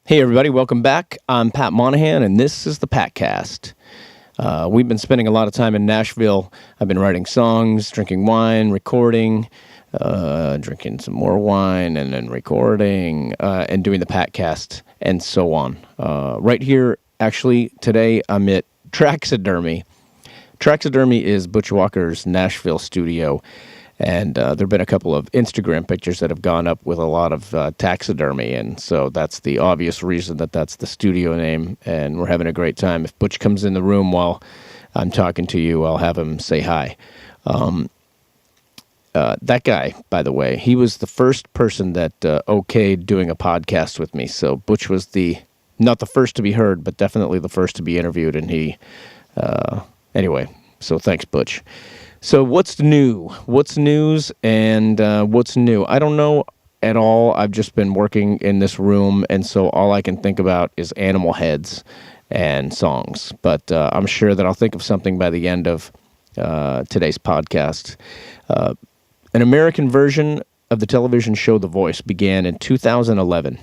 Hey everybody, welcome back. I'm Pat Monahan, and this is the Patcast. We've been spending a lot of time in Nashville. I've been writing songs, drinking wine, recording, drinking some more wine, and then recording, and doing the Patcast, and so on. Right here, actually, today I'm at Taxidermy. Taxidermy is Butch Walker's Nashville studio. And there have been a couple of Instagram pictures that have gone up with a lot of taxidermy, and so that's the obvious reason that that's the studio name, and we're having a great time. If Butch comes in the room while I'm talking to you, I'll have him say hi. That guy, by the way, he was the first person that okayed doing a podcast with me, so Butch was not the first to be heard, but definitely the first to be interviewed, and anyway, so thanks, Butch. So what's new? What's news and what's new? I don't know at all. I've just been working in this room, and so all I can think about is animal heads and songs. But I'm sure that I'll think of something by the end of today's podcast. An American version of the television show The Voice began in 2011.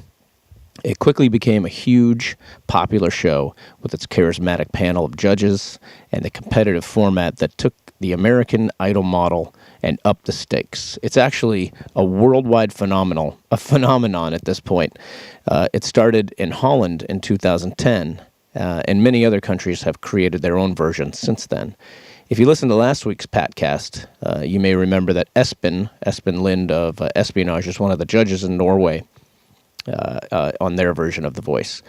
It quickly became a huge, popular show with its charismatic panel of judges and the competitive format that took the American Idol model and upped the stakes. It's actually a worldwide phenomenon at this point. It started in Holland in 2010, and many other countries have created their own versions since then. If you listen to last week's Patcast, you may remember that Espen Lind of Espionage is one of the judges in Norway. On their version of The Voice.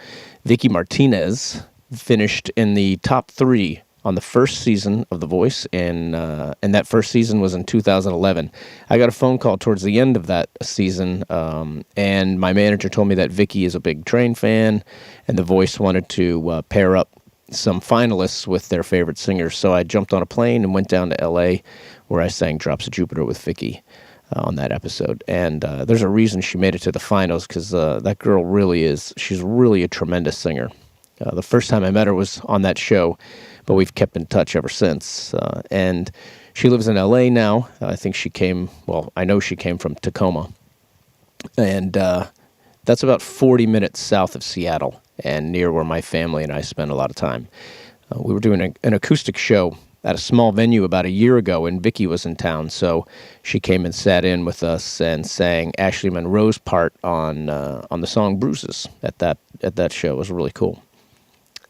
Vicci Martinez finished in the top 3 on the first season of The Voice, and that first season was in 2011. I got a phone call towards the end of that season, and my manager told me that Vicci is a big Train fan, and The Voice wanted to pair up some finalists with their favorite singers. So I jumped on a plane and went down to L.A., where I sang Drops of Jupiter with Vicci. On that episode, and there's a reason she made it to the finals, because that girl she's really a tremendous singer. The first time I met her was on that show, but we've kept in touch ever since, and she lives in LA now. I know she came from Tacoma, and that's about 40 minutes south of Seattle, and near where my family and I spend a lot of time. We were doing an acoustic show at a small venue about a year ago, and Vicci was in town, so she came and sat in with us and sang Ashley Monroe's part on the song Bruises at that show. It was really cool.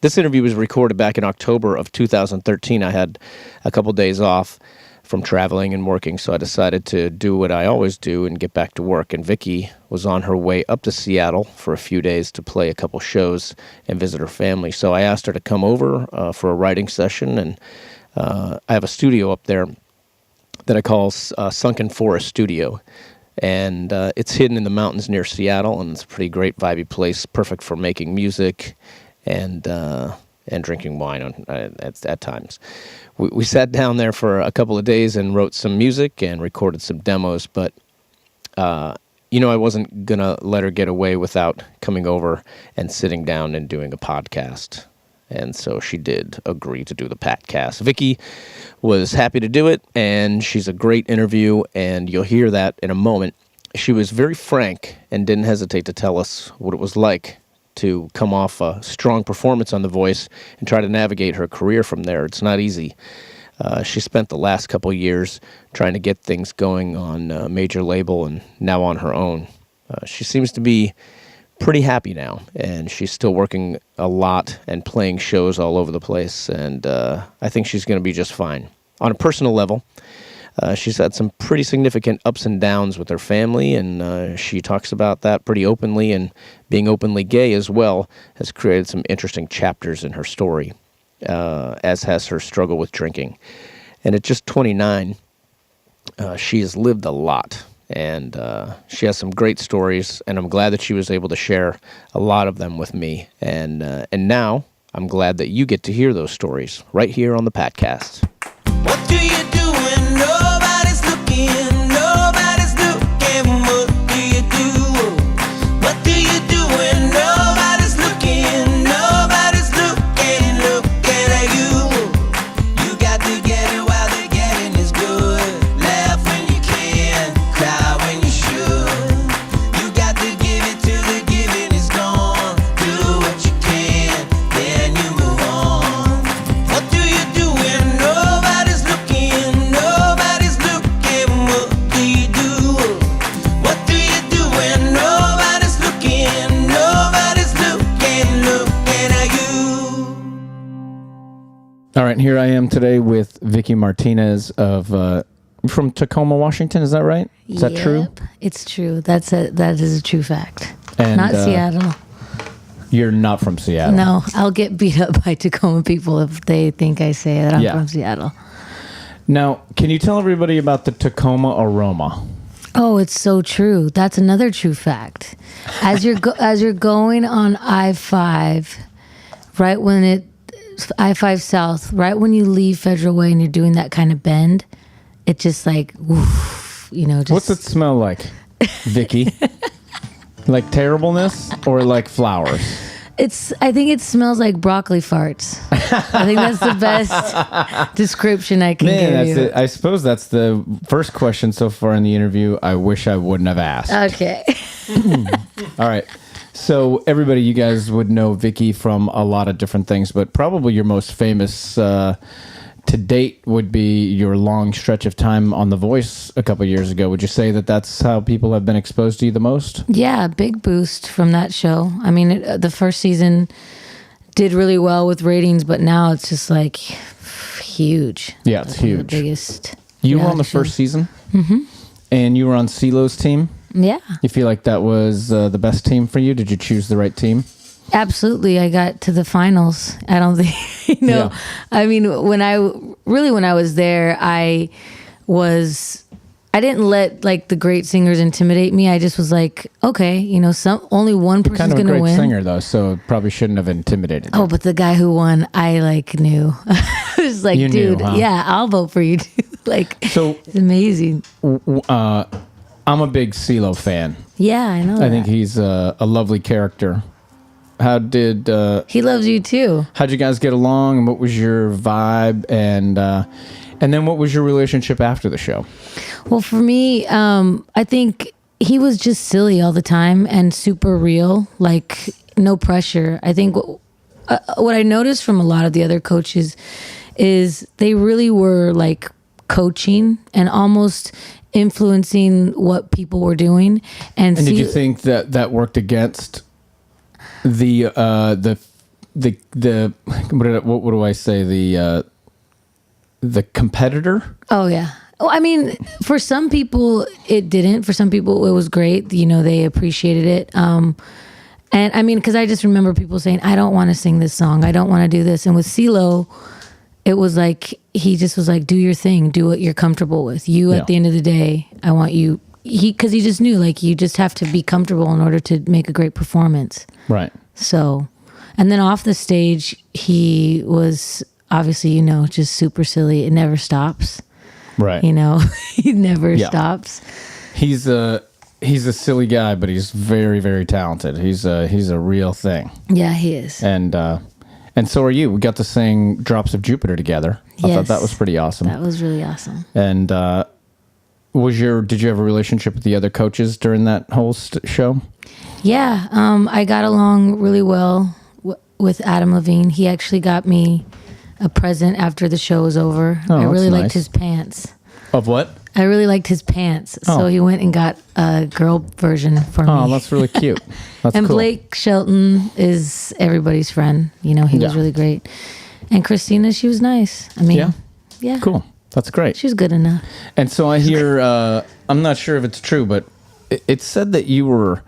This interview was recorded back in October of 2013. I had a couple days off from traveling and working, so I decided to do what I always do and get back to work, and Vicci was on her way up to Seattle for a few days to play a couple shows and visit her family, so I asked her to come over for a writing session, and I have a studio up there that I call Sunken Forest Studio, and it's hidden in the mountains near Seattle, and it's a pretty great, vibey place, perfect for making music and drinking wine at times. We sat down there for a couple of days and wrote some music and recorded some demos, but I wasn't going to let her get away without coming over and sitting down and doing a podcast. And so she did agree to do the Patcast. Vicci was happy to do it, and she's a great interview, and you'll hear that in a moment. She was very frank and didn't hesitate to tell us what it was like to come off a strong performance on The Voice and try to navigate her career from there. It's not easy. She spent the last couple of years trying to get things going on a major label and now on her own. She seems to be pretty happy now, and she's still working a lot and playing shows all over the place, and I think she's going to be just fine. On a personal level, she's had some pretty significant ups and downs with her family, and she talks about that pretty openly, and being openly gay as well has created some interesting chapters in her story, as has her struggle with drinking. And at just 29, she has lived a lot. And she has some great stories, and I'm glad that she was able to share a lot of them with me. And now I'm glad that you get to hear those stories right here on the Patcast. What do you do when nobody's looking? Nobody's looking. What do you do? What do you do when nobody's looking? Nobody's looking at you. You got to get it while the getting is good. Laugh when you can, cry when you should. You got to give it till the giving is gone. All right, here I am today with Vicci Martinez of from Tacoma, Washington. Is that right? Is that true? It's true. That is a true fact. And, not Seattle. You're not from Seattle. No, I'll get beat up by Tacoma people if they think I say that I'm from Seattle. Now, can you tell everybody about the Tacoma Aroma? Oh, it's so true. That's another true fact. As you're going on I-5, right when I-5 South, right when you leave Federal Way and you're doing that kind of bend, it just like, woof, just... What's it smell like, Vicci? Like terribleness or like flowers? I think it smells like broccoli farts. I think that's the best description I can give you. I suppose that's the first question so far in the interview I wish I wouldn't have asked. Okay. All right. So everybody, you guys would know Vicci from a lot of different things, but probably your most famous to date would be your long stretch of time on The Voice a couple years ago. Would you say that that's how people have been exposed to you the most? Yeah, big boost from that show. I mean, the first season did really well with ratings, but now it's just like huge. Yeah, it's huge. The biggest. You were on the first season? Mm-hmm. And you were on CeeLo's team? Yeah. You feel like that was the best team for you? Did you choose the right team? Absolutely. I got to the finals. I don't think, Yeah. I mean, when I was there, I didn't let like the great singers intimidate me. I just was like, okay, only one person's going to win. Kind of a great singer though, so probably shouldn't have intimidated you. Oh, but the guy who won, I like knew. I was like, You knew, dude, huh? yeah, I'll vote for you. Like, So it's amazing. I'm a big CeeLo fan. Yeah, I know. I think he's a lovely character. How did he loves you too. how'd you guys get along, and what was your vibe, and then what was your relationship after the show? Well, for me, I think he was just silly all the time and super real, like no pressure. I think what I noticed from a lot of the other coaches is they really were like coaching and almost influencing what people were doing. And did you think that worked against the what do I say, the competitor? Oh yeah. Well, I mean, for some people it didn't. For some people it was great. They appreciated it. And I mean, because I just remember people saying, "I don't want to sing this song. I don't want to do this." And with CeeLo, it was like he just was like, "Do your thing. Do what you're comfortable with. You at the end of the day, I want you." Because he just knew, like, you just have to be comfortable in order to make a great performance. Right. So, and then off the stage, he was obviously, just super silly. It never stops. Right. He never stops. He's a silly guy, but he's very, very talented. He's a real thing. Yeah, he is. And so are you. We got to sing Drops of Jupiter together. I thought that was pretty awesome. That was really awesome. And did you have a relationship with the other coaches during that whole show? Yeah, I got along really well with Adam Levine. He actually got me a present after the show was over. Oh, I really that's liked nice. his pants. Of what? I really liked his pants, so he went and got a girl version for me. Oh, that's really cute. That's and cool. Blake Shelton is everybody's friend. He was really great. And Christina, she was nice. I mean, yeah. Cool. That's great. She was good enough. And so I hear, I'm not sure if it's true, but it said that you were,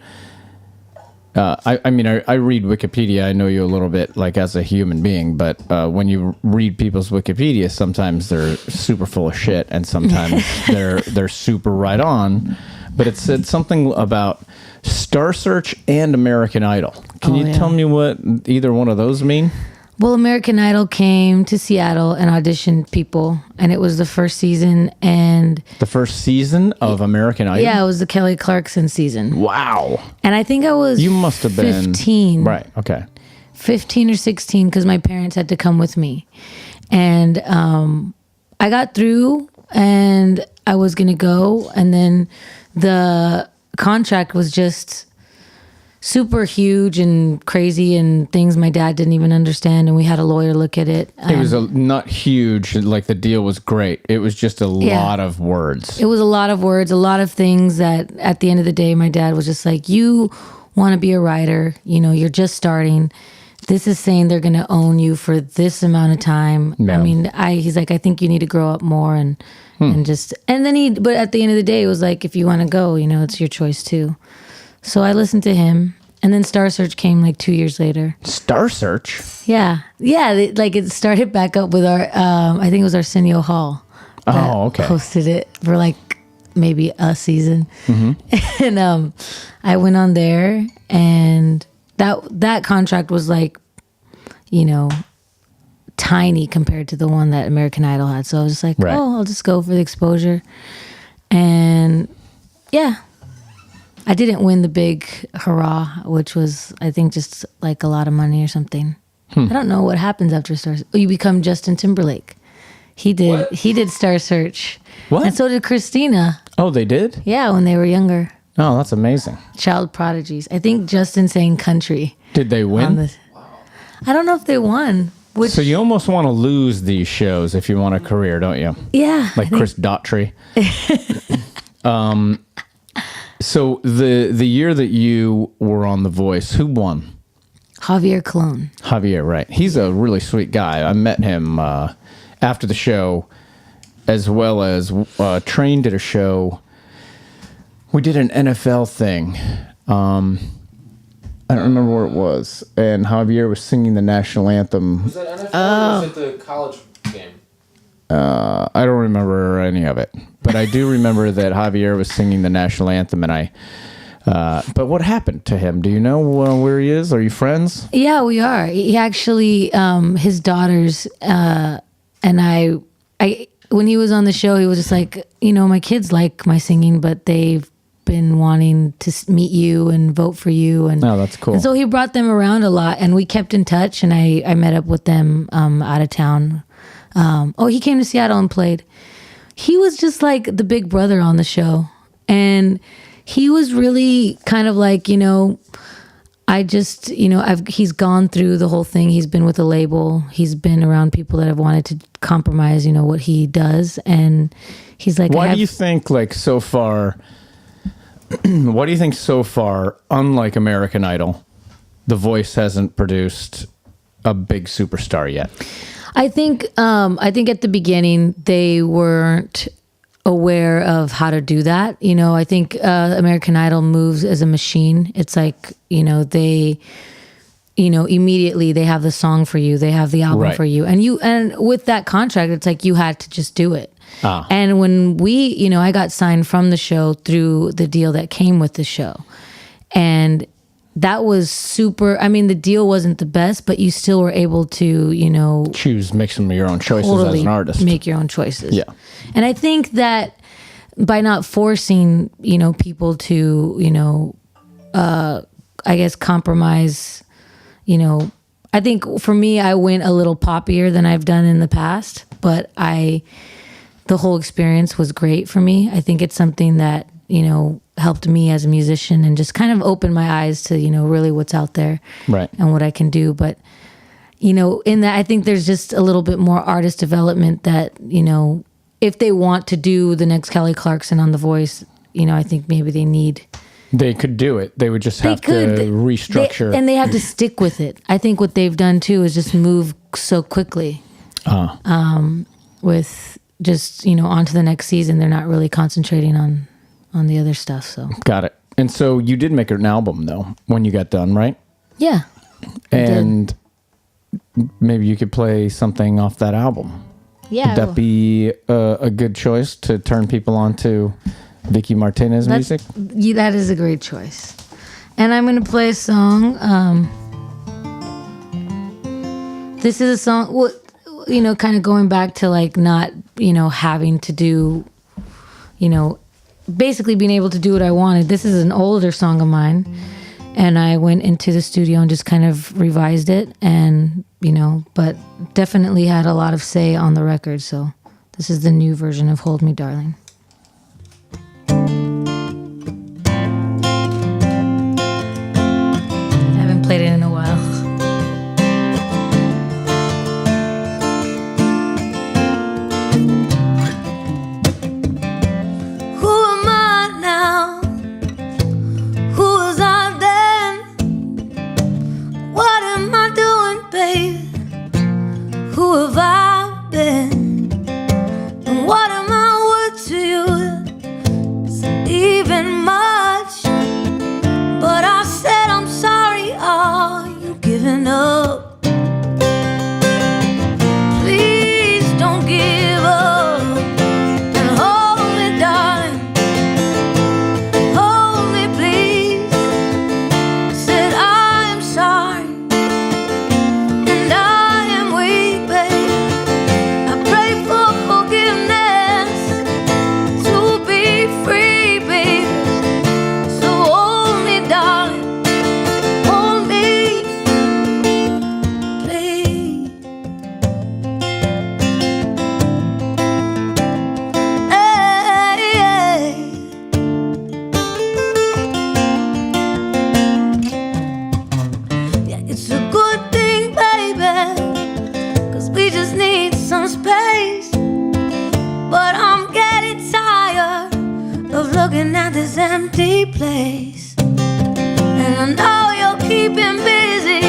I read Wikipedia. I know you a little bit, like, as a human being, but when you read people's Wikipedia, sometimes they're super full of shit, and sometimes they're super right on. But it said something about Star Search and American Idol. Can you tell me what either one of those mean? Well, American Idol came to Seattle and auditioned people, and it was the first season. And the first season of American Idol? Yeah, it was the Kelly Clarkson season. Wow. And I think I was You must have 15. been... Right, okay. 15 or 16, because my parents had to come with me. And I got through, and I was going to go, and then the contract was just super huge and crazy and things my dad didn't even understand, and we had a lawyer look at it. It was not huge, like the deal was great. It was just a lot of words. It was a lot of words, a lot of things that at the end of the day, my dad was just like, you want to be a writer, you're just starting. this is saying they're going to own you for this amount of time. Yeah. I mean, he's like, I think you need to grow up more and just, and then but at the end of the day, it was like, if you want to go, it's your choice too. So I listened to him, and then Star Search came like 2 years later. Star Search? Yeah. It started back up with our, I think it was Arsenio Hall. Oh, okay. Hosted it for like maybe a season. And I went on there, and that contract was like, tiny compared to the one that American Idol had. So I was just like, Right. I'll just go for the exposure. And yeah, I didn't win the big hurrah, which was, I think, just like a lot of money or something. I don't know what happens after Star Search. You become Justin Timberlake. He did Star Search. What? And so did Christina. Oh, they did? Yeah, when they were younger. Oh, that's amazing. Child prodigies. I think Justin sang country. Did they win? I don't know if they won. So you almost want to lose these shows if you want a career, don't you? Yeah. Like Chris Daughtry. So the year that you were on The Voice, who won? Javier Colon. Javier, right. He's a really sweet guy. I met him after the show, as well as Train did a show. We did an NFL thing. I don't remember where it was. And Javier was singing the national anthem. Was that NFL or was it the college game? I don't remember any of it. But I do remember that Javier was singing the national anthem, and but what happened to him? Do you know where he is? Are you friends? Yeah, we are. He actually, his daughters, and I, when he was on the show, he was just like, my kids like my singing, but they've been wanting to meet you and vote for you. And Oh, that's cool. And so he brought them around a lot, and we kept in touch, and I met up with them out of town. He came to Seattle and played. He was just like the big brother on the show. And he was really kind of like, he's gone through the whole thing. He's been with a label. He's been around people that have wanted to compromise, what he does. And he's like, Why do you think, like, so far, unlike American Idol, The Voice hasn't produced a big superstar yet? I think at the beginning they weren't aware of how to do that. I think American Idol moves as a machine. It's like, they, immediately they have the song for you, they have the album Right. for you, and with that contract, it's like you had to just do it. Ah. And when I got signed from the show through the deal that came with the show, and that was super. I mean, the deal wasn't the best, but you still were able to, Make some of your own choices totally as an artist. make your own choices. Yeah. And I think that by not forcing, people to, I guess compromise, I think for me, I went a little poppier than I've done in the past, but the whole experience was great for me. I think it's something that, helped me as a musician and just kind of opened my eyes to, really what's out there, Right. and what I can do. But, in that, I think there's just a little bit more artist development that, if they want to do the next Kelly Clarkson on The Voice, I think maybe They could do it. They would just have to restructure. and they have to stick with it. I think what they've done too is just move so quickly with just, on to the next season. They're not really concentrating on the other stuff. So Got it. And so you did make an album, though, when you got done, right? yeah. And maybe you could play something off that album. Yeah. Would that be a good choice to turn people on to Vicci Martinez music? That is a great choice. And I'm going to play a song. This is a song, kind of going back to like not, having to do, basically being able to do what I wanted. This is an older song of mine. And I went into the studio and just kind of revised it and, but definitely had a lot of say on the record. So this is the new version of Hold Me, Darling. I haven't played it in a while. Who am I now? Who was I then? What am I doing this empty place. And I know you're keeping busy.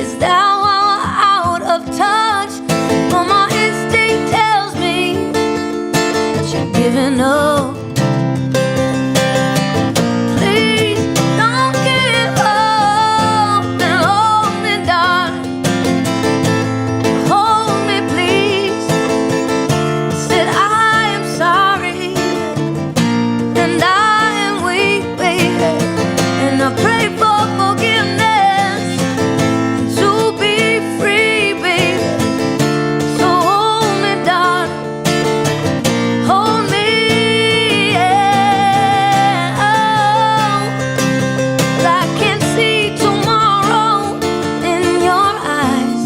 Is that why we're out of touch? But my instinct tells me that you're giving up. Please don't give up and hold me, darling. Hold me, please. Said I am sorry and I am weak, baby, and I pray for forgiveness to be free, baby. So hold me, darling, hold me, yeah. Oh, I can see tomorrow in your eyes.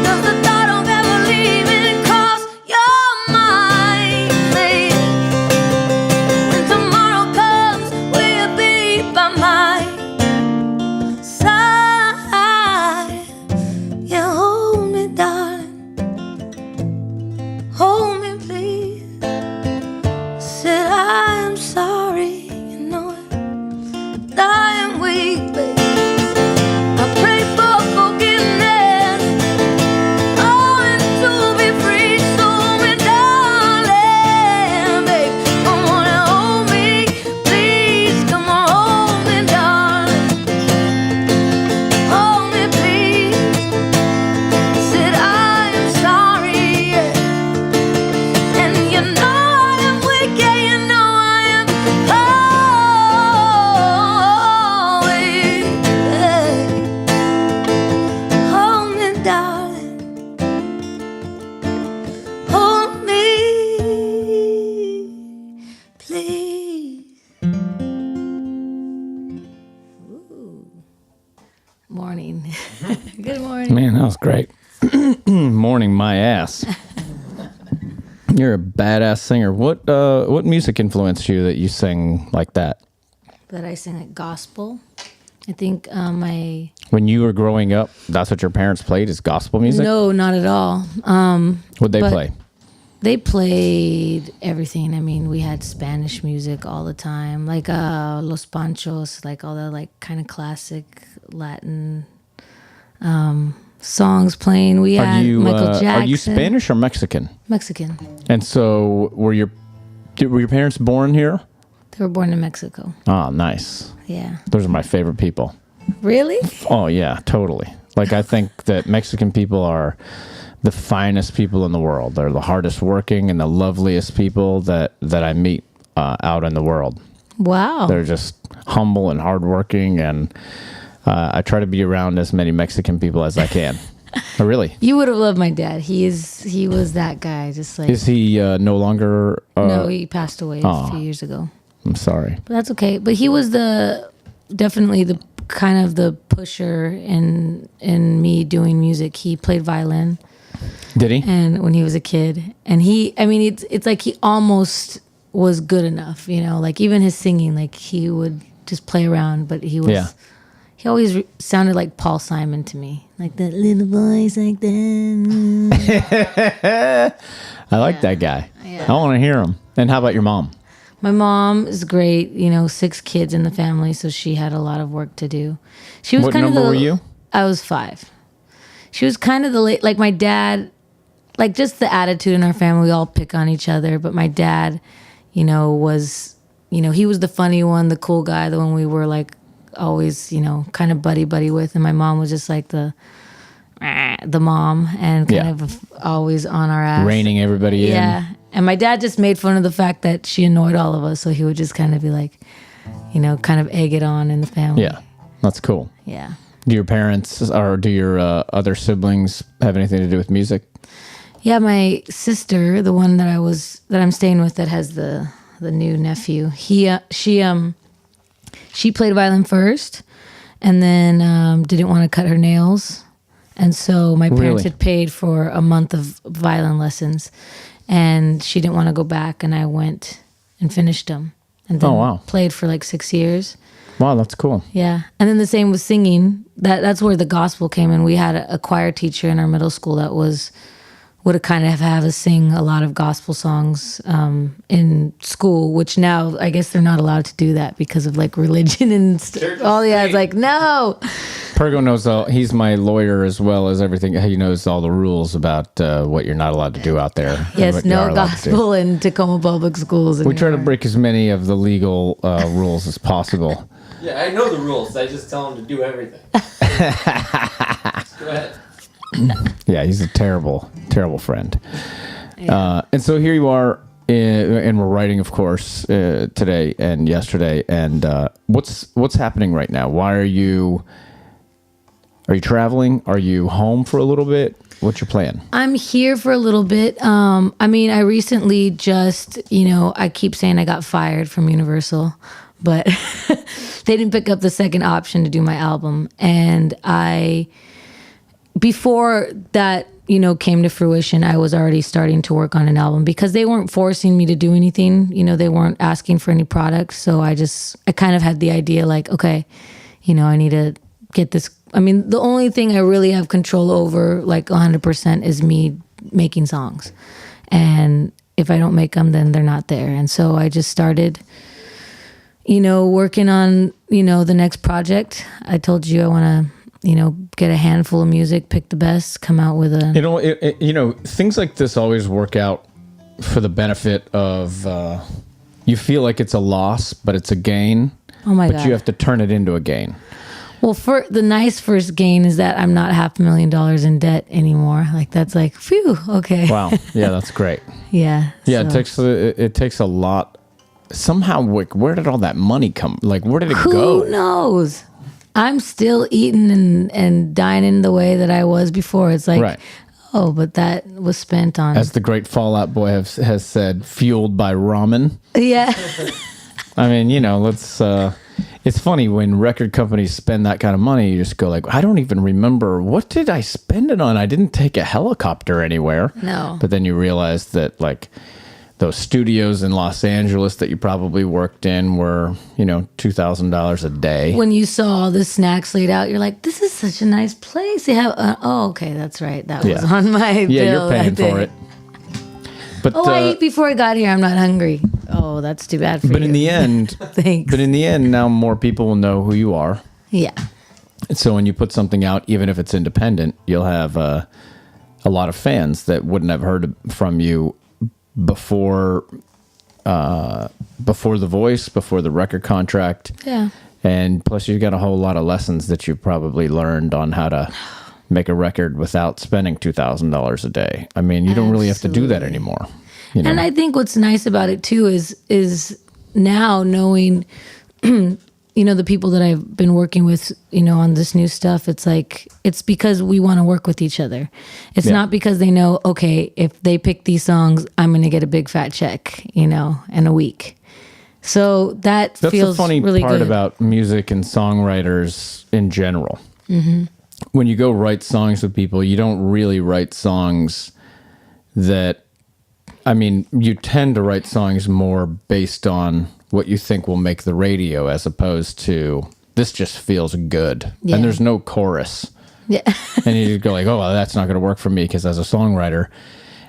Does the thought of ever leaving cross your mind, baby? When tomorrow comes, will you be by my side? Yeah, hold me, darling. Hold me, please. Said I am sorry, you know it. I am weak, baby. I pray for forgiveness. Oh, and to be free, so me, darling, babe. Come on and hold me, please. Come on, hold me, darling. Hold me, please. Said I am sorry, yeah. And you know I am weak, yeah, you know I am. Oh, weak, yeah. Hold me, darling. Hold me, please. Morning. Good morning. Man, that was great. Morning, my ass. You're a badass singer. What music influenced you that you sing like that? That I sing like gospel. I think When you were growing up, that's what your parents played is gospel music? no, not at all. What'd they but- play? They played everything. I mean, we had Spanish music all the time, like Los Panchos, like all the like kind of classic Latin songs playing. We had Michael Jackson. Are you Spanish or Mexican? Mexican. And so were your parents born here? They were born in Mexico. Oh, nice. Yeah. Those are my favorite people. Really? Oh, yeah, totally. Like, I think that Mexican people are the finest people in the world. They're the hardest working and the loveliest people that I meet out in the world. Wow. They're just humble and hardworking, and I try to be around as many Mexican people as I can. Really? You would have loved my dad. He was that guy. Just like Is he no longer? no, he passed away a few years ago. I'm sorry. But that's okay. But he was definitely the kind of the pusher in me doing music. He played violin. Did he? And when he was a kid, and it's like he almost was good enough, you know, like even his singing, like he would just play around, but he was, Yeah. he always sounded like Paul Simon to me, like that little voice like that. I like that guy. Yeah. I want to hear him. And how about your mom? My mom is great, you know, 6 kids in the family, so she had a lot of work to do. She was What kind number of were you? I was 5. She was kind of like my dad, like just the attitude in our family. We all pick on each other, but my dad, you know, was, you know, he was the funny one, the cool guy, the one we were like always, you know, kind of buddy with, and my mom was just like the mom and kind of always on our ass, Reining everybody in. Yeah. And my dad just made fun of the fact that she annoyed all of us, so he would just kind of be like, you know, kind of egg it on in the family. Yeah, that's cool. Yeah. Do your parents or do your other siblings have anything to do with music? Yeah, my sister, the one that I'm staying with, that has the new nephew. She played violin first, and then didn't want to cut her nails, and so my parents had paid for a month of violin lessons, and she didn't want to go back, and I went and finished them, and then played for like 6 years. Wow, that's cool. Yeah, and then the same with singing. That's where the gospel came in. We had a choir teacher in our middle school that was would kind of have us sing a lot of gospel songs in school, which now I guess they're not allowed to do that because of like religion and all. Yeah, it's like, no. Pergo knows he's my lawyer as well as everything. He knows all the rules about what you're not allowed to do out there. Yes, no gospel in Tacoma public schools. We try to break as many of the legal rules as possible. Yeah, I know the rules. I just tell him to do everything. Go ahead. Yeah, he's a terrible, terrible friend. Yeah. And so here you are, and we're writing, of course, today and yesterday. And what's happening right now? Why are you traveling? Are you home for a little bit? What's your plan? I'm here for a little bit. I mean, I recently just, I keep saying I got fired from Universal, but they didn't pick up the second option to do my album. And before that, came to fruition, I was already starting to work on an album because they weren't forcing me to do anything. They weren't asking for any products. So I kind of had the idea like, okay, I need to get this. I mean, the only thing I really have control over, like 100%, is me making songs. And if I don't make them, then they're not there. And so I just started, working on, the next project. I told you I want to, get a handful of music, pick the best, come out with a... things like this always work out for the benefit of... you feel like it's a loss, but it's a gain. Oh, my God. But you have to turn it into a gain. Well, for the nice first gain is that I'm not $500,000 in debt anymore. Like, that's like, phew, okay. Wow. Yeah, that's great. Yeah. Yeah, so. it takes a lot. Somehow, where did all that money come? Like, where did it go? Who knows? I'm still eating and dining the way that I was before. It's like, right. Oh, but that was spent on... As the great Fallout Boy has said, fueled by ramen. Yeah. I mean, let's... it's funny when record companies spend that kind of money, you just go like, I don't even remember, what did I spend it on? I didn't take a helicopter anywhere. No. But then you realize that like those studios in Los Angeles that you probably worked in were, $2,000 a day. When you saw all the snacks laid out, you're like, this is such a nice place. They have, okay, that's right. That was on my bill. Yeah, you're paying for it. But, I ate before I got here. I'm not hungry. Oh, that's too bad for you. But in the end, thanks. But in the end, now more people will know who you are. Yeah. So when you put something out, even if it's independent, you'll have a lot of fans that wouldn't have heard from you before The Voice, before the record contract. Yeah. And plus, you've got a whole lot of lessons that you've probably learned on how to make a record without spending $2,000 a day. I mean, you don't really have to do that anymore. And I think what's nice about it too is now knowing, the people that I've been working with, on this new stuff. It's like, it's because we want to work with each other. It's not because they know, okay, if they pick these songs, I'm going to get a big fat check, in a week. So that's feels the funny really part good. about music and songwriters in general. Mm-hmm. When you go write songs with people, you don't really write songs you tend to write songs more based on what you think will make the radio as opposed to this just feels good. Yeah. And there's no chorus. Yeah. And you go like, oh, well, that's not going to work for me because as a songwriter,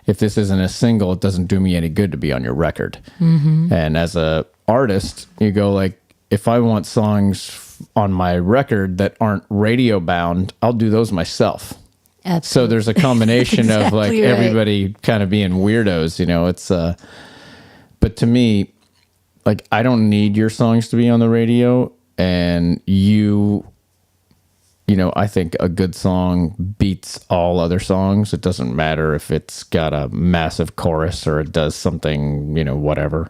if this isn't a single, it doesn't do me any good to be on your record. Mm-hmm. And as a artist, you go like, if I want songs on my record that aren't radio bound, I'll do those myself. Absolutely. So there's a combination exactly of like right. everybody kind of being weirdos, it's but to me, like I don't need your songs to be on the radio, and I think a good song beats all other songs. It doesn't matter if it's got a massive chorus or it does something, whatever.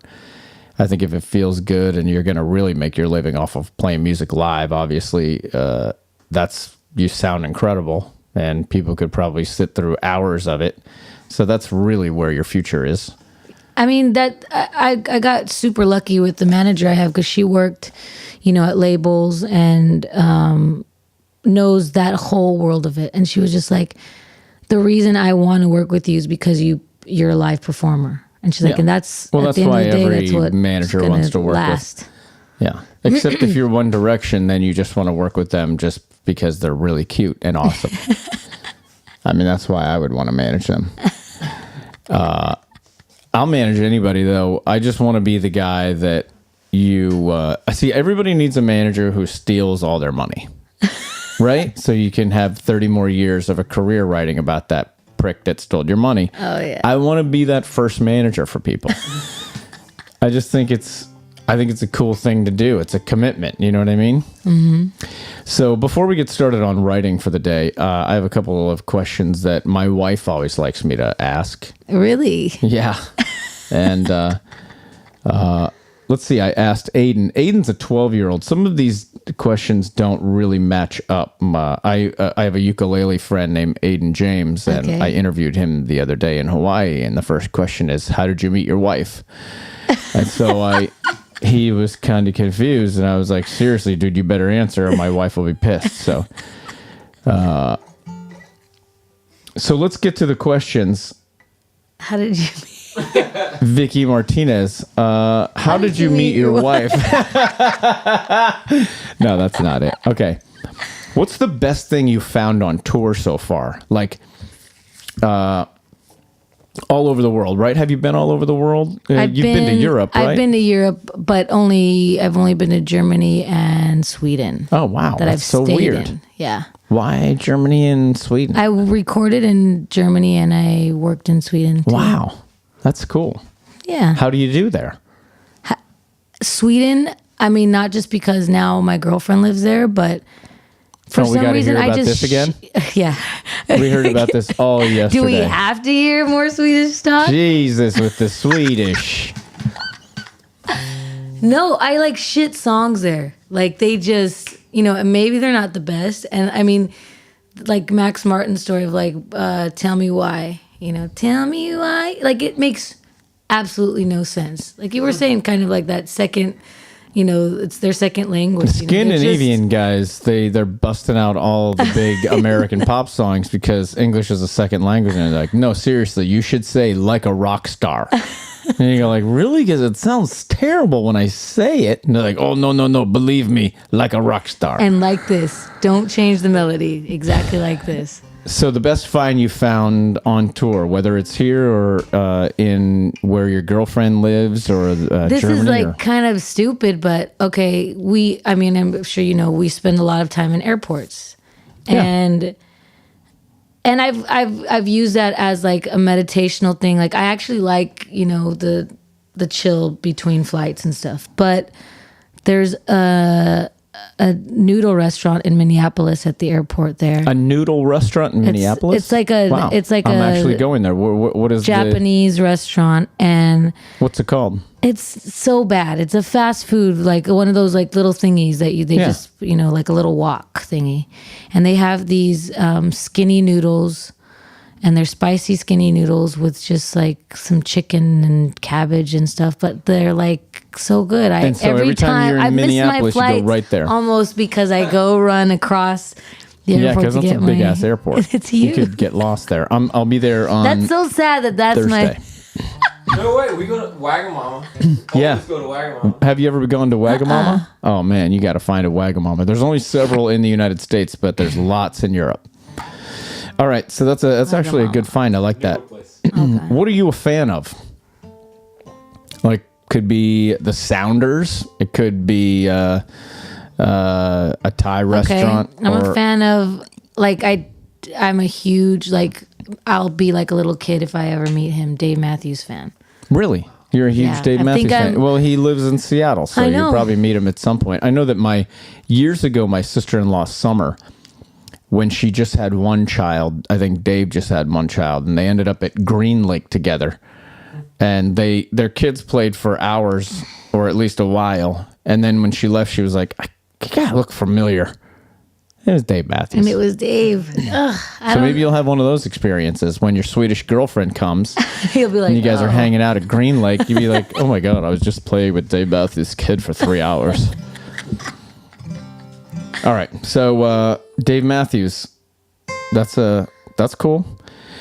I think if it feels good and you're going to really make your living off of playing music live, obviously, you sound incredible and people could probably sit through hours of it. So that's really where your future is. I mean, that I got super lucky with the manager I have because she worked, at labels and knows that whole world of it. And she was just like, the reason I want to work with you is because you're a live performer. And she's like, and that's at the end why of the day, every that's what manager wants to work with. Yeah. Except if you're One Direction, then you just want to work with them just because they're really cute and awesome. I mean, that's why I would want to manage them. I'll manage anybody, though. I just want to be the guy that you see. Everybody needs a manager who steals all their money, right? So you can have 30 more years of a career writing about that prick that stole your money. Oh, yeah. I want to be that first manager for people. I just think it's a cool thing to do. It's a commitment. You know what I mean? Mm-hmm. So before we get started on writing for the day, I have a couple of questions that my wife always likes me to ask. Really? Yeah. And let's see. I asked Aiden. Aiden's a 12-year-old. Some of these questions don't really match up. I have a ukulele friend named Aiden James, and Okay. I interviewed him the other day in Hawaii. And the first question is, "How did you meet your wife?" And so he was kind of confused, and I was like, "Seriously, dude, you better answer, or my wife will be pissed." So let's get to the questions. How did you Vicci Martinez, how did you meet your wife? No, that's not it. Okay. What's the best thing you found on tour so far? Like, all over the world, right? Have you been all over the world? You've been to Europe, right? I've been to Europe, but I've only been to Germany and Sweden. Oh, wow. That That's I've so stayed weird. in. Yeah. Why Germany and Sweden? I recorded in Germany and I worked in Sweden too. Wow. That's cool. Yeah. How do you do there? Sweden, I mean, not just because now my girlfriend lives there, but for We some gotta reason hear I about just this again? Yeah. We heard about this all yesterday. Do we have to hear more Swedish talk? Jesus with the Swedish. No, I like shit songs there. Like they just, maybe they're not the best. And I mean, like Max Martin's story of like, tell me why, tell me why. Like it makes absolutely no sense. Like you were saying, kind of like that second, it's their second language. Scandinavian guys, they're busting out all the big American pop songs because English is a second language, and they're like, no, seriously, you should say "like a rock star." And you go like, really? Because it sounds terrible when I say it. And they're like, oh, no, believe me, like a rock star. And like this, don't change the melody. Exactly like this. So the best find you found on tour, whether it's here or in where your girlfriend lives or This Germany? is like or... kind of stupid, but okay. I'm sure we spend a lot of time in airports, Yeah. and I've used that as like a meditational thing. Like I actually like the chill between flights and stuff. But there's a noodle restaurant in Minneapolis at the airport there. A noodle restaurant in Minneapolis? It's like a Wow. it's like I'm a actually going there. What is Japanese restaurant, and what's it called? it's so bad. It's a fast food, like one of those like little thingies that they Yeah. just like a little wok thingy, and they have these skinny noodles, and they're spicy skinny noodles with just like some chicken and cabbage and stuff. But they're like so good. And so every time you're in I miss my Minneapolis, you go flights right there. almost because I go run across the Yeah, airport because to that's a get big my- ass airport. It's You huge. could get lost there. I'll be there on That's so sad that's Thursday. my. No way, we go to Wagamama. Yeah. Let's go to Wagamama. Have you ever gone to Wagamama? Oh man, you got to find a Wagamama. There's only several in the United States, but there's lots in Europe. All right, so that's actually a good find. I like that. No place. What are you a fan of? Like, could be the Sounders. It could be a Thai restaurant. Okay. I'm or, a fan of like I'm a huge like I'll be like a little kid if I ever meet him. Dave Matthews fan. Really? You're a huge Yeah, Dave I Matthews think fan. I'm- Well, he lives in Seattle, so I you'll know. probably meet him at some point. I know that years ago, my sister-in-law, Summer, when she just had one child, I think Dave just had one child, and they ended up at Green Lake together. And their kids played for hours, or at least a while. And then when she left, she was like, I gotta look familiar. It was Dave Matthews. And it was Dave. Ugh, So maybe you'll have one of those experiences when your Swedish girlfriend comes he'll be like, and you guys are "Oh." hanging out at Green Lake. You'd be like, oh my God, I was just playing with Dave Matthews' kid for 3 hours. All right. So Dave Matthews, that's cool.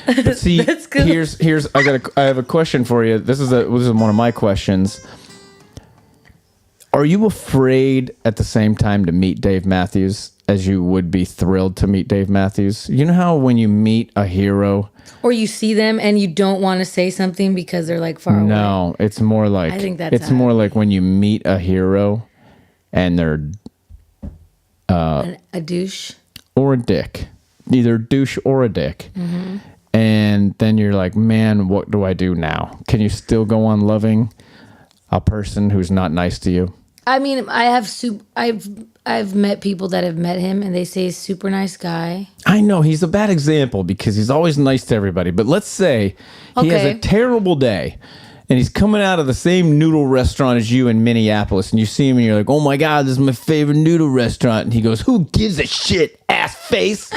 But see, That's cool. here's I have a question for you. This is one of my questions. Are you afraid at the same time to meet Dave Matthews? as you would be thrilled to meet Dave Matthews. You know how when you meet a hero, Or you see them and you don't want to say something because they're like far away. no, it's more like I think that's it's how more I like when you meet a hero and they're A douche. or a dick, either a douche or a dick. Mm-hmm. And then you're like, man, what do I do now? Can you still go on loving a person who's not nice to you? I mean, I've met people that have met him and they say he's a super nice guy. I know he's a bad example because he's always nice to everybody. But let's say he has Okay. a terrible day and he's coming out of the same noodle restaurant as you in Minneapolis, and you see him and you're like, oh my God, this is my favorite noodle restaurant. And he goes, who gives a shit, ass face?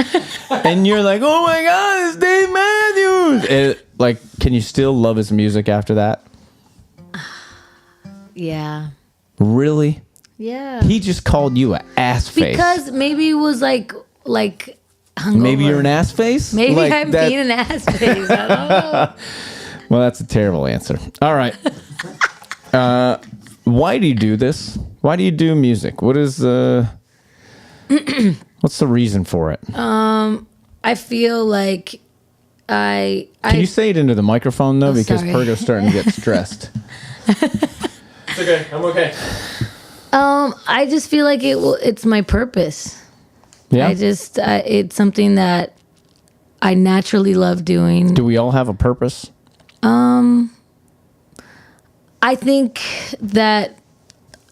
And you're like, oh my God, it's Dave Matthews. And, like, can you still love his music after that? Yeah. Really? Yeah. He just called you an ass face. Because maybe it was like hungover. Maybe you're an ass face? Maybe Like I'm that- being an ass face. I don't know. Well, that's a terrible answer. All right. Why do you do this? Why do you do music? What is what's the reason for it? I feel like Can you say it into the microphone though? Because sorry. Pergo's starting to get stressed. It's okay. I'm okay. I just feel like it's my purpose. Yeah. It's something that I naturally love doing. Do we all have a purpose? I think that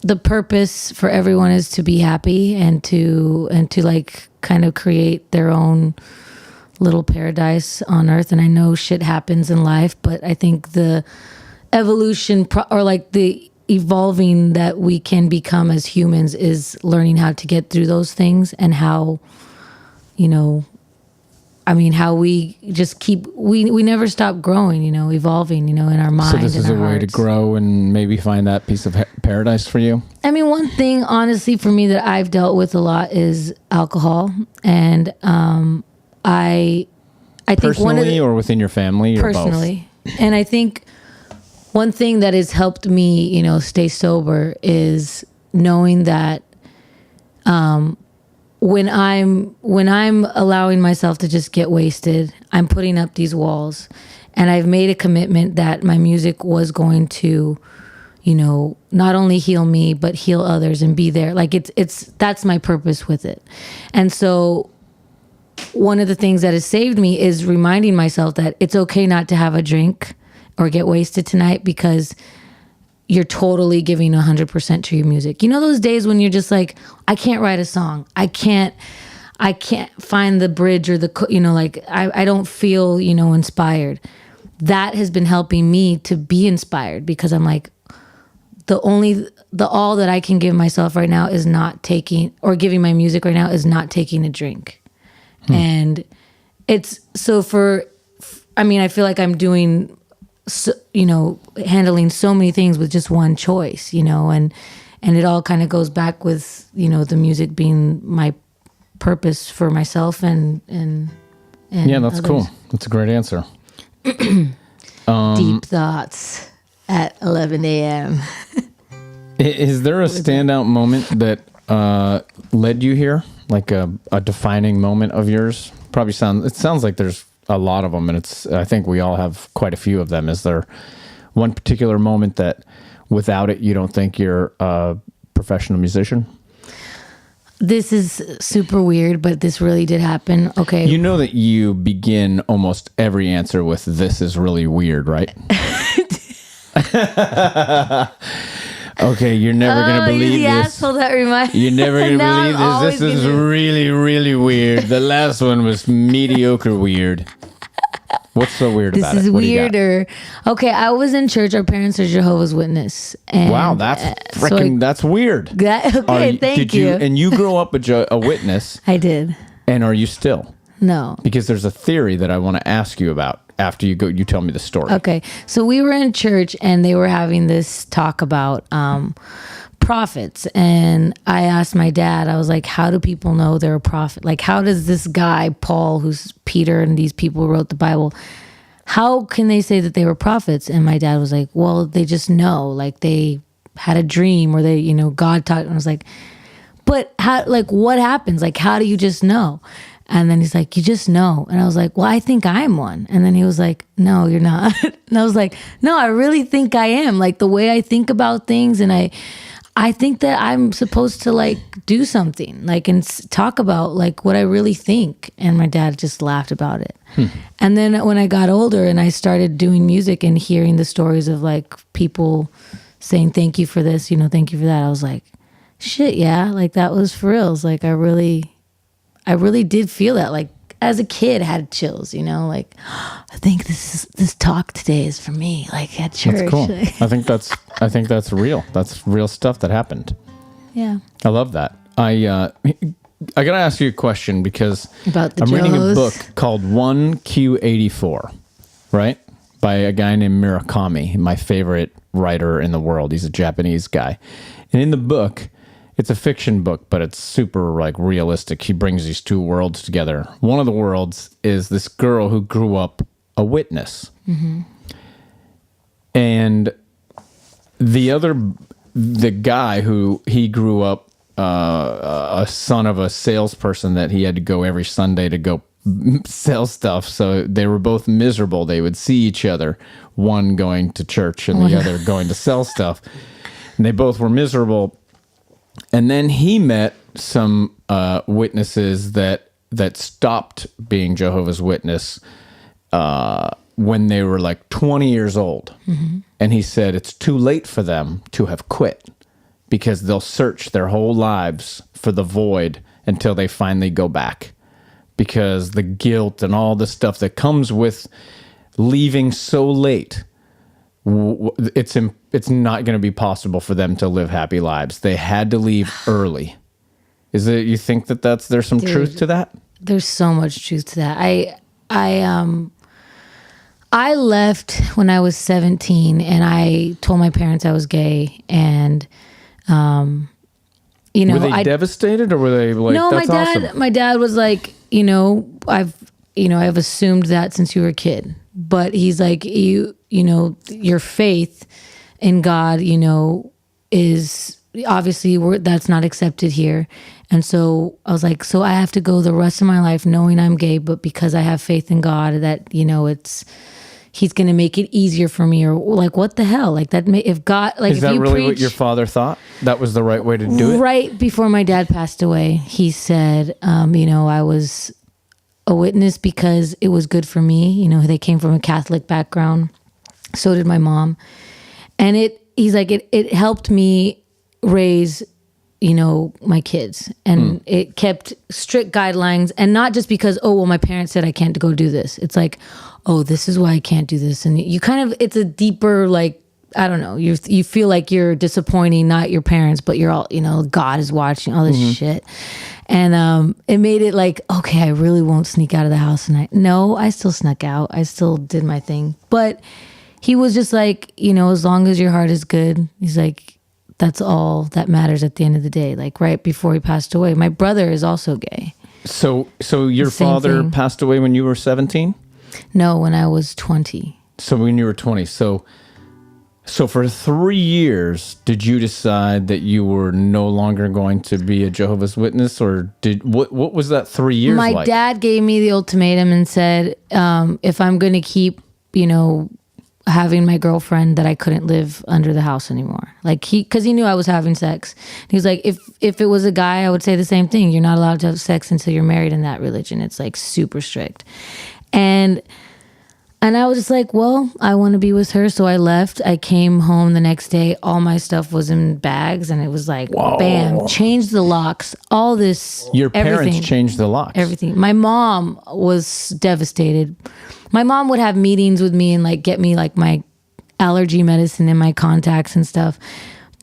the purpose for everyone is to be happy and to like kind of create their own little paradise on earth. And I know shit happens in life, but I think the evolution or like the evolving that we can become as humans is learning how to get through those things, and how, how we just we never stop growing, evolving, in our mind. So this is a and our way to hearts. grow and maybe find that piece of paradise for you? I mean, one thing, honestly, for me that I've dealt with a lot is alcohol, and I think one of Personally or within your family? Or personally, and I think one thing that has helped me, stay sober is knowing that when I'm allowing myself to just get wasted, I'm putting up these walls, and I've made a commitment that my music was going to, not only heal me but heal others and be there. Like that's my purpose with it. And so one of the things that has saved me is reminding myself that it's okay not to have a drink or get wasted tonight, because you're totally giving 100% to your music. Those days when you're just like, I can't write a song. I can't find the bridge or I don't feel, inspired. That has been helping me to be inspired, because I'm like, the all that I can give myself right now is not taking, or giving my music right now is not taking a drink. And it's so I feel like I'm doing, handling so many things with just one choice, and it all kind of goes back with, the music being my purpose for myself and Yeah, that's others. cool. That's a great answer. Deep thoughts at 11 a.m. Is there a standout moment that led you here? Like a defining moment of yours? It sounds like there's a lot of them, and I think we all have quite a few of them. Is there one particular moment that without it you don't think you're a professional musician? This is super weird, but this really did happen. Okay. You know that you begin almost every answer with "this is really weird," right? Okay, you're never gonna you're believe the this. asshole that reminds. You're never gonna Now I'm believe this. always This is gonna- really, really weird. The last one was mediocre weird. What's so weird This about is it? What do you got? weirder. Okay, I was in church. Our parents are Jehovah's Witness. And, Wow, that's so freaking. That's weird. okay, thank did you. And you grow up a witness, I did. and are you still? No. Because there's a theory that I want to ask you about after you go. You tell me the story. Okay, so we were in church and they were having this talk about prophets, and I asked my dad. I was like, "How do people know they're a prophet? Like, how does this guy Paul, who's Peter, and these people who wrote the Bible, how can they say that they were prophets?" And my dad was like, "Well, they just know. Like, they had a dream, or they, God taught." And I was like, but how, like, what happens? Like, how do you just know? And then he's like, you just know. And I was like, well, I think I'm one. And then he was like, no, you're not. And I was like, no, I really think I am. Like, the way I think about things, and I think that I'm supposed to, like, do something, like, and talk about, like, what I really think. And my dad just laughed about it. And then when I got older and I started doing music and hearing the stories of, like, people saying, thank you for this, thank you for that, I was like, shit, yeah, like, that was for reals. Like, I really did feel that. Like, as a kid, had chills, like, I think this talk today is for me, like, at church. That's cool. I think that's real. That's real stuff that happened. Yeah. I love that. I gotta ask you a question because About the I'm reading a Joes. book called 1Q84, right? By a guy named Murakami, my favorite writer in the world. He's a Japanese guy. And in the book, it's a fiction book, but it's super, like, realistic. He brings these two worlds together. One of the worlds is this girl who grew up a witness. Mm-hmm. And the guy who he grew up a son of a salesperson that he had to go every Sunday to go sell stuff. So they were both miserable. They would see each other, one going to church and the other going to sell stuff. And they both were miserable. And then he met some witnesses that stopped being Jehovah's Witness when they were like 20 years old. Mm-hmm. And he said it's too late for them to have quit because they'll search their whole lives for the void until they finally go back. Because the guilt and all the stuff that comes with leaving so late, it's not going to be possible for them to live happy lives. They had to leave early. Is it? You think that there's some truth to that? There's so much truth to that. I left when I was 17, and I told my parents I was gay, and were they devastated, or were they like, no? That's awesome. My dad was like, I've assumed that since you were a kid, but he's like, your faith in God, is obviously that's not accepted here. And so I was like, so I have to go the rest of my life knowing I'm gay, but because I have faith in God, that, he's going to make it easier for me, or like, what the hell? Like that, if God, like, is if that you really preach, what your father thought? That was the right way to do it? Right before my dad passed away, he said, I was a witness because it was good for me. They came from a Catholic background. So did my mom. And he's like, it helped me raise, my kids. And it kept strict guidelines, and not just because, my parents said I can't go do this. It's like, this is why I can't do this. And you kind of, it's a deeper, like, I don't know, you feel like you're disappointing, not your parents, but you're all, God is watching all this shit. And it made it like, okay, I really won't sneak out of the house tonight. No, I still snuck out. I still did my thing. But he was just like, as long as your heart is good, he's like, that's all that matters at the end of the day. Like, right before he passed away, my brother is also gay. So your father passed away when you were 17? No, when I was 20. So when you were 20. So for 3 years, did you decide that you were no longer going to be a Jehovah's Witness, or what was that 3 years like? My dad gave me the ultimatum and said, if I'm going to keep, having my girlfriend, that I couldn't live under the house anymore. Like, because he knew I was having sex. He was like, if it was a guy, I would say the same thing. You're not allowed to have sex until you're married in that religion. It's like super strict. And I was just like, well, I want to be with her. So I left. I came home the next day. All my stuff was in bags, and it was like, bam, changed the locks. All this. Your parents everything, changed the locks. Everything. My mom was devastated. My mom would have meetings with me and like get me like my allergy medicine and my contacts and stuff.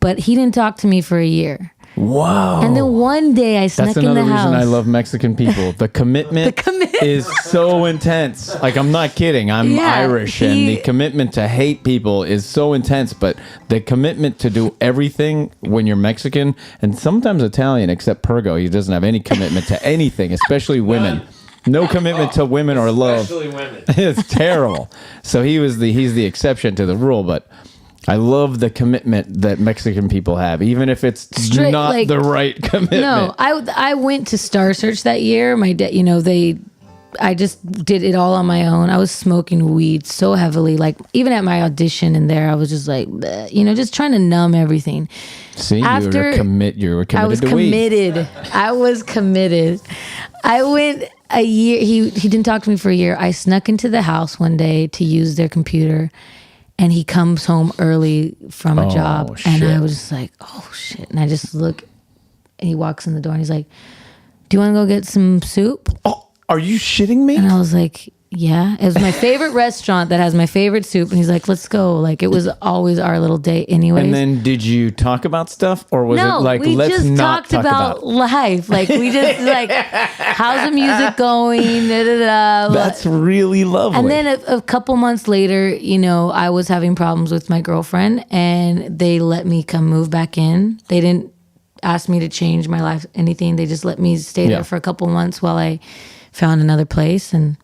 But he didn't talk to me for a year. Wow. And then one day I snuck in the house. That's another reason I love Mexican people. The commitment is so intense. Like, I'm not kidding. I'm Irish, and the commitment to hate people is so intense, but the commitment to do everything when you're Mexican, and sometimes Italian, except Pergo, he doesn't have any commitment to anything, especially women. No commitment to women or love. Especially women. It's terrible. So he's the exception to the rule, but I love the commitment that Mexican people have, even if it's Straight, not like- the right commitment. No, I went to Star Search that year. My dad, I just did it all on my own. I was smoking weed so heavily. Like even at my audition in there, I was just like, bleh, just trying to numb everything. See, you After- were committed I was to weed. committed. I was committed. I went a year. He didn't talk to me for a year. I snuck into the house one day to use their computer, and he comes home early from a job, and I shit. was just like, oh shit! And I just look, and he walks in the door, and he's like, "Do you want to go get some soup?" Oh, are you shitting me? And I was like, yeah. It was my favorite restaurant that has my favorite soup. And he's like, let's go. Like, it was always our little date anyways. And then did you talk about stuff, or was no, it like, we let's just not talked talk about life. Like, we just like, how's the music going? Da, da, da. That's really lovely. And then a couple months later, I was having problems with my girlfriend, and they let me come move back in. They didn't ask me to change my life, anything. They just let me stay Yeah. there for a couple months while I found another place. And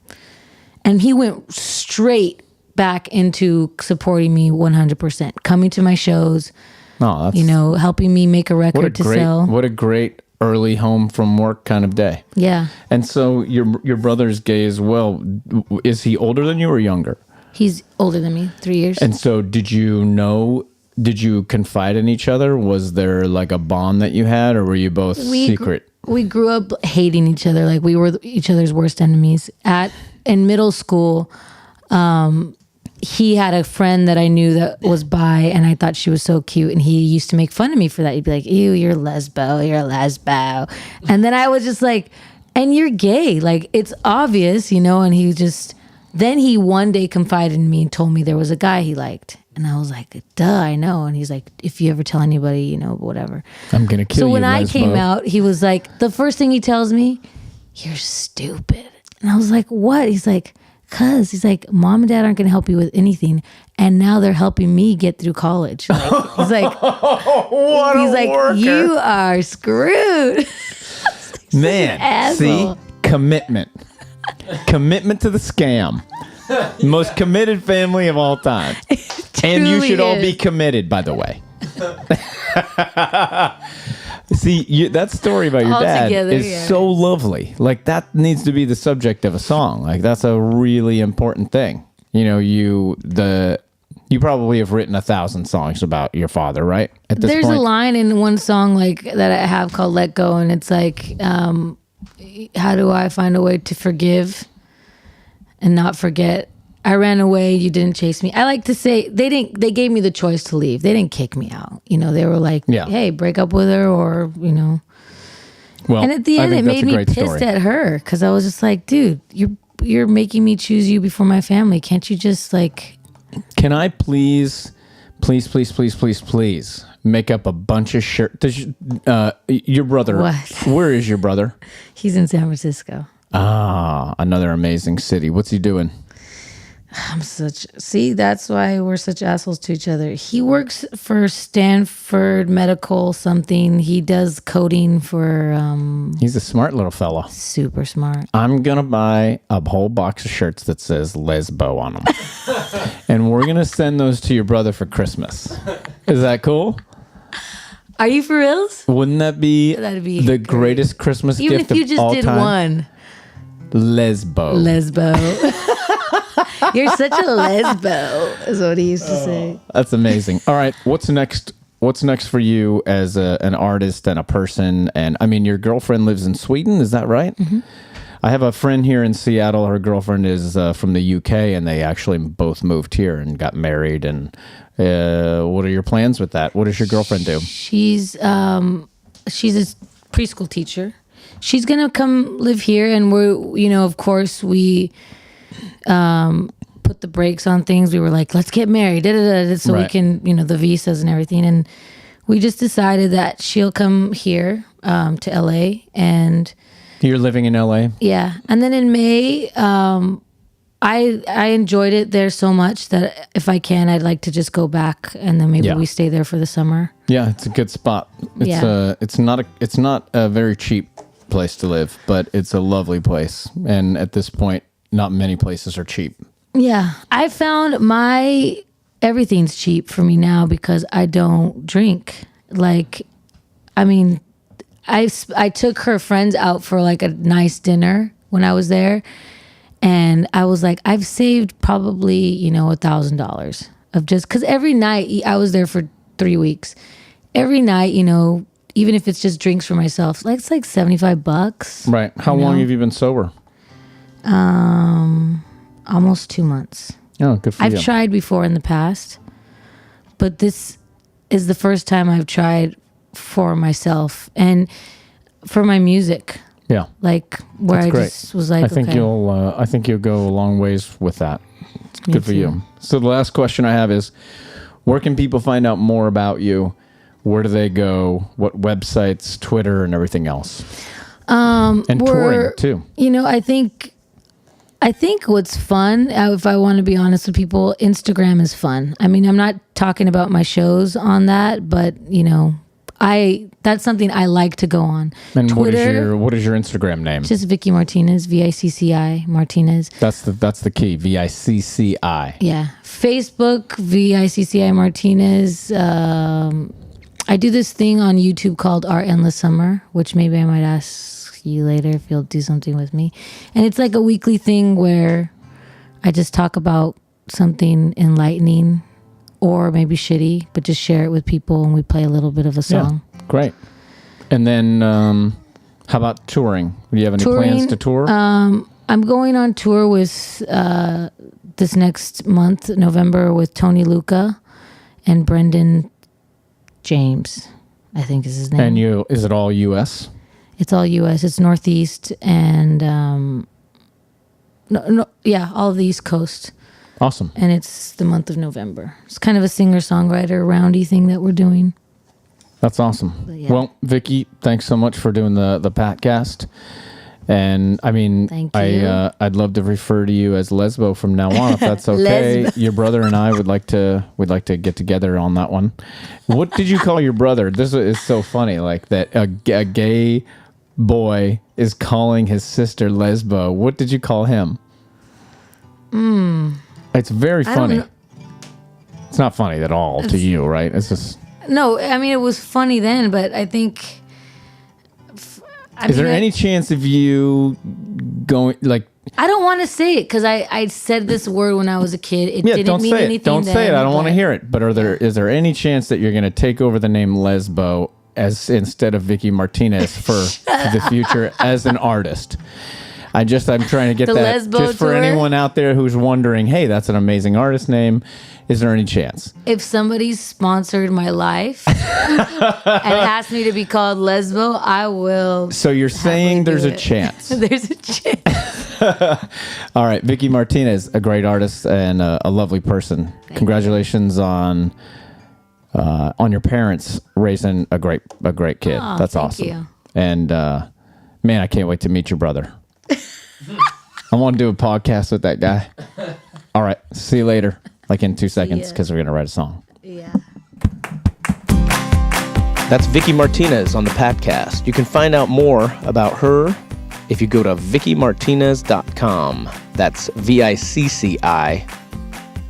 he went straight back into supporting me 100%, coming to my shows, oh, that's helping me make a record to sell. what a great early home from work kind of day. Yeah. And so your brother's gay as well. Is he older than you or younger? He's older than me, 3 years. And so did you confide in each other? Was there like a bond that you had, or were you both secret? We grew up hating each other. Like we were each other's worst enemies. In middle school, he had a friend that I knew that was bi, and I thought she was so cute, and he used to make fun of me for that. He'd be like, ew, you're lesbo, you're a lesbo. And then I was just like, and you're gay. Like, it's obvious, and then he one day confided in me and told me there was a guy he liked. And I was like, duh, I know. And he's like, if you ever tell anybody, whatever. I'm going to kill you, So when I lesbo. came out, he was like, the first thing he tells me, you're stupid. And I was like, what? He's like, he's like, mom and dad aren't going to help you with anything. And now they're helping me get through college. Like, he's like, What he's a like, worker. you are screwed. Man, asshole. see? Commitment. Commitment to the scam. Most committed family of all time. And you truly should all is. be committed, by the way. See, that story about your All dad together, is yeah. so lovely. Like, that needs to be the subject of a song. Like, that's a really important thing. You probably have written 1,000 songs about your father, right? At this There's point. a line in one song like that I have called "Let Go," and it's like, how do I find a way to forgive and not forget? I ran away, you didn't chase me. I like to say they gave me the choice to leave. They didn't kick me out. They were like, Yeah. hey, break up with her, or Well, And at the I end, think it that's made a me great pissed story. at her because I was just like, dude, you're making me choose you before my family. Can't you just like? Can I please make up a bunch of shirts? Your brother. What? Where is your brother? He's in San Francisco. Ah, another amazing city. What's he doing? That's why we're such assholes to each other. He works for Stanford Medical something. He does coding for He's a smart little fella. super smart. I'm going to buy a whole box of shirts that says lesbo on them. And we're going to send those to your brother for Christmas. Is that cool? Are you for reals? Wouldn't that be, That'd be the great. greatest Christmas Even gift if you of just all did time? one. Lesbo. Lesbo. You're such a lesbo, is what he used to say. That's amazing. All right, what's next? What's next for you as an artist and a person? And I mean, your girlfriend lives in Sweden, is that right? Mm-hmm. I have a friend here in Seattle. Her girlfriend is from the UK, and they actually both moved here and got married. And what are your plans with that? What does your girlfriend do? She's a preschool teacher. She's gonna come live here, and we're of course we put the brakes on things. We were like, let's get married, so we Right. can the visas and everything. And we just decided that she'll come here to LA, and You're living in LA? yeah, and then in May, I enjoyed it there so much that if I can, I'd like to just go back, and then maybe Yeah. we stay there for the summer. Yeah, it's a good spot. It's not a very cheap place to live, but it's a lovely place. And at this point, not many places are cheap. Yeah, I found my everything's cheap for me now because I don't drink. Like, I mean, I took her friends out for like a nice dinner when I was there, and I was like, I've saved probably, $1,000 of just because every night I was there for 3 weeks. Every night, even if it's just drinks for myself, like it's like $75. Right. How long have you been sober? Almost 2 months. Oh, good for you. I've tried before in the past, but this is the first time I've tried for myself and for my music. Yeah. Like where That's I great. just was like, I think you'll go a long ways with that. It's good for you. So the last question I have is, where can people find out more about you? Where do they go? What websites, Twitter, and everything else? And touring too. I think what's fun, if I want to be honest with people, Instagram is fun. I mean, I'm not talking about my shows on that, but that's something I like to go on. And Twitter, what is your Instagram name? just Vicci Martinez, Vicci Martinez. That's the key. Vicci. Yeah. Facebook, Vicci Martinez. I do this thing on YouTube called Our Endless Summer, which maybe I might ask you later if you'll do something with me. And it's like a weekly thing where I just talk about something enlightening or maybe shitty, but just share it with people and we play a little bit of a song. Yeah, great. And then how about touring? Do you have any plans to tour? I'm going on tour with this next month, November, with Tony Luca and Brendan James, I think is his name. And is it all U.S.? It's all U.S. It's Northeast and all of the East Coast. Awesome. And it's the month of November. It's kind of a singer-songwriter roundy thing that we're doing. That's awesome. Yeah. Well, Vicci, thanks so much for doing the Patcast. And I mean, Thank you. I'd love to refer to you as Lesbo from now on, if that's okay. Your brother and I would like to get together on that one. What did you call your brother? This is so funny, like that a gay boy is calling his sister Lesbo. What did you call him? It's very funny. It's not funny at all to you, right? It's just No, I mean, it was funny then, but I think. Is there any chance of you going like? I don't want to say it because I said this word when I was a kid. It didn't mean anything. Don't say it. I don't want to hear it. But is there any chance that you're going to take over the name Lesbo as instead of Vicci Martinez for the future as an artist? I'm trying to get The that Lesbo just for tour? anyone out there who's wondering, hey, that's an amazing artist name. Is there any chance? If somebody sponsored my life and asked me to be called Lesbo, I will. So you're saying there's a chance. There's a chance. All right, Vicci Martinez, a great artist and a lovely person. Congratulations on your parents raising a great kid. Aw, That's thank awesome. you. And man, I can't wait to meet your brother. I want to do a podcast with that guy. All right, see you later. Like in 2 seconds, because we're going to write a song. Yeah. That's Vicci Martinez on the Patcast. You can find out more about her if you go to VicciMartinez.com. That's VICCI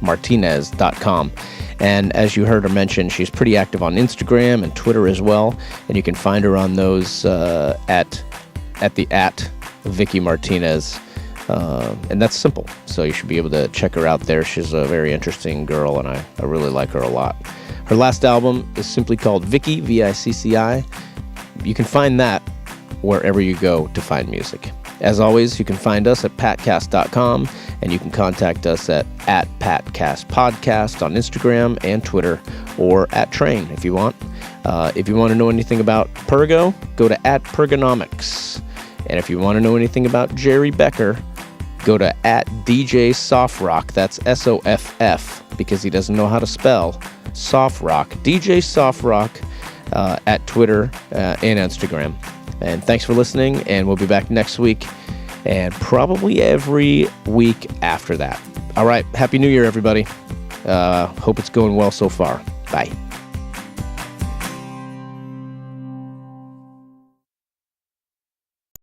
Martinez.com. And as you heard her mention, she's pretty active on Instagram and Twitter as well. And you can find her on those at Vicci Martinez. And that's simple. So you should be able to check her out there. She's a very interesting girl, and I really like her a lot. Her last album is simply called Vicci, VICCI. You can find that wherever you go to find music. As always, you can find us at patcast.com, and you can contact us at Patcast Podcast on Instagram and Twitter, or at Train if you want. If you want to know anything about Pergo, go to @Pergonomics. And if you want to know anything about Jerry Becker, go to @DJ Softrock. That's SOFF, because he doesn't know how to spell Softrock. DJ Softrock at Twitter and Instagram. And thanks for listening, and we'll be back next week and probably every week after that. All right, Happy New Year, everybody. Hope it's going well so far. Bye.